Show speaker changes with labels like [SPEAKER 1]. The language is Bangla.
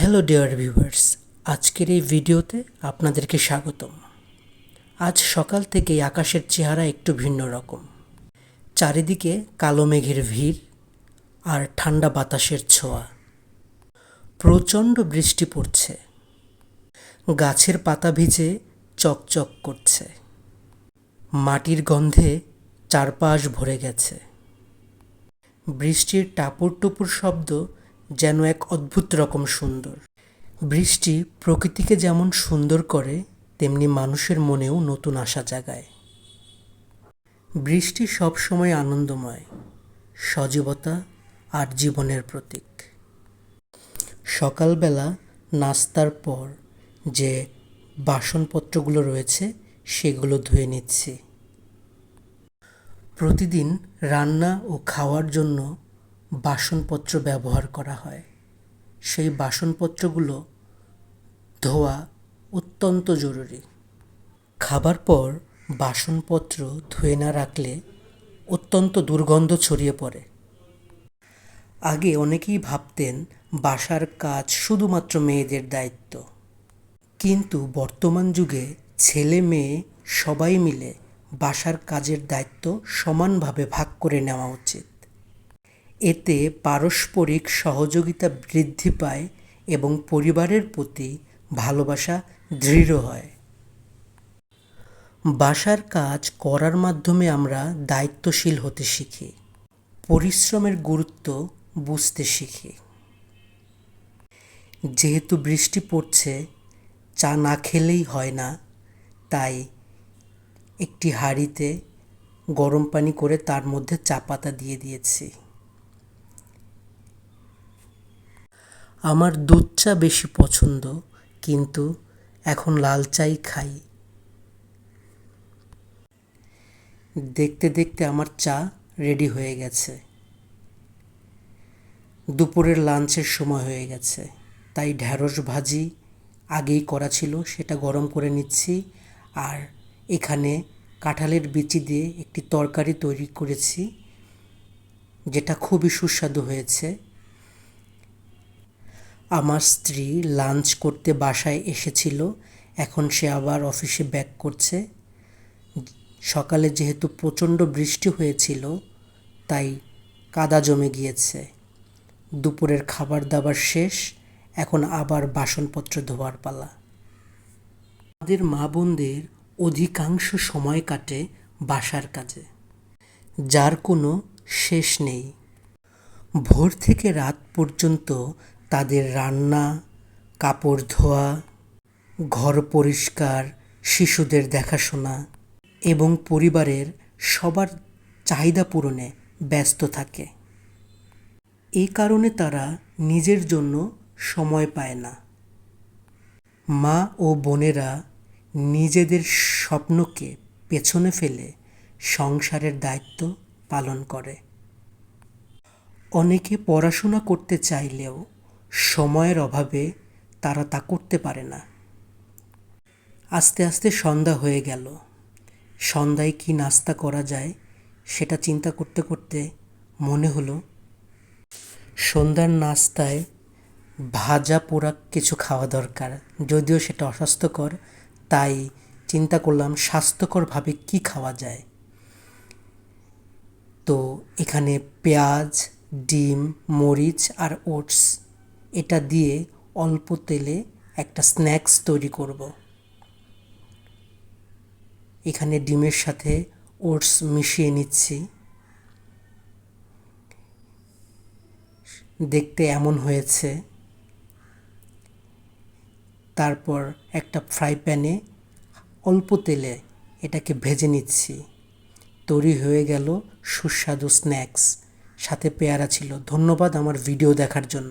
[SPEAKER 1] হ্যালো ডিয়ার ভিউয়ার্স, আজকের এই ভিডিওতে আপনাদেরকে স্বাগতম। আজ সকাল থেকেই আকাশের চেহারা একটু ভিন্ন রকম। চারিদিকে কালো মেঘের ভিড় আর ঠান্ডা বাতাসের ছোঁয়া। প্রচণ্ড বৃষ্টি পড়ছে, গাছের পাতা ভিজে চকচক করছে, মাটির গন্ধে চারপাশ ভরে গেছে। বৃষ্টির টাপুর টুপুর শব্দ যেন এক অদ্ভুত রকম সুন্দর। বৃষ্টি প্রকৃতিকে যেমন সুন্দর করে, তেমনি মানুষের মনেও নতুন আশা জাগায়। বৃষ্টি সবসময় আনন্দময়, সজীবতা আর জীবনের প্রতীক। সকালবেলা নাস্তার পর যে বাসনপত্রগুলো রয়েছে সেগুলো ধুয়ে নিচ্ছি। প্রতিদিন রান্না ও খাওয়ার জন্য বাসনপত্র ব্যবহার করা হয়। সেই বাসনপত্রগুলো ধোয়া অত্যন্ত জরুরি। খাবার পর বাসনপত্র ধুয়ে না রাখলে অত্যন্ত দুর্গন্ধ ছড়িয়ে পড়ে। আগে অনেকেই ভাবতেন বাসার কাজ শুধুমাত্র মেয়েদের দায়িত্ব, কিন্তু বর্তমান যুগে ছেলে মেয়ে সবাই মিলে বাসার কাজের দায়িত্ব সমানভাবে ভাগ করে নেওয়া উচিত। এতে পারস্পরিক সহযোগিতা বৃদ্ধি পায় এবং পরিবারের প্রতি ভালোবাসা দৃঢ় হয়। বাসার কাজ করার মাধ্যমে আমরা দায়িত্বশীল হতে শিখি, পরিশ্রমের গুরুত্ব বুঝতে শিখি। যেহেতু বৃষ্টি পড়ছে, চা না খেলেই হয় না, তাই একটি হাঁড়িতে গরম পানি করে তার মধ্যে চা পাতা দিয়ে দিয়েছি। আমার দুধ চা বেশি পছন্দ, কিন্তু এখন লাল চাই খাই। দেখতে দেখতে আমার চা রেডি হয়ে গেছে। দুপুরের লাঞ্চের সময় হয়ে গেছে, তাই ঢ্যাঁড়স ভাজি আগেই করা ছিল, সেটা গরম করে নিচ্ছি। আর এখানে কাঁঠালের বিচি দিয়ে একটি তরকারি তৈরি করেছি, যেটা খুবই সুস্বাদু হয়েছে। আমার স্ত্রী লাঞ্চ করতে বাসায় এসেছিল, এখন সে আবার অফিসে ব্যাক করছে। সকালে যেহেতু প্রচণ্ড বৃষ্টি হয়েছিল, তাই কাদা জমে গিয়েছে। দুপুরের খাবার দাবার শেষ, এখন আবার বাসনপত্র ধোয়ার পালা। আমাদের মা বোনদের অধিকাংশ সময় কাটে বাসার কাজে, যার কোনো শেষ নেই। ভোর থেকে রাত পর্যন্ত তাদের রান্না, কাপড় ধোয়া, ঘর পরিষ্কার, শিশুদের দেখাশোনা এবং পরিবারের সবার চাহিদা পূরণে ব্যস্ত থাকে। এই কারণে তারা নিজের জন্য সময় পায় না। মা ও বোনেরা নিজেদের স্বপ্নকে পেছনে ফেলে সংসারের দায়িত্ব পালন করে। অনেকে পড়াশোনা করতে চাইলেও সময়ের অভাবে তারা তা করতে পারে না। আস্তে আস্তে সন্ধ্যা হয়ে গেল। সন্ধ্যায় কি নাস্তা করা যায় সেটা চিন্তা করতে করতে মনে হলো সন্ধ্যার নাস্তায় ভাজা পোড়া কিছু খাওয়া দরকার। যদিও সেটা অস্বাস্থ্যকর, তাই চিন্তা করলাম স্বাস্থ্যকরভাবে কি খাওয়া যায়। তো এখানে পেঁয়াজ, ডিম, মরিচ আর ওটস এটা দিয়ে অল্প তেলে একটা স্ন্যাক্স তৈরি করব। এখানে ডিমের সাথে ওটস মিশিয়ে নিচ্ছি। দেখতে এমন হয়েছে। তারপর একটা ফ্রাই প্যানে অল্প তেলে এটাকে ভেজে নিচ্ছি। তৈরি হয়ে গেল সুস্বাদু স্ন্যাক্স, সাথে পেয়ারা ছিল। ধন্যবাদ আমার ভিডিও দেখার জন্য।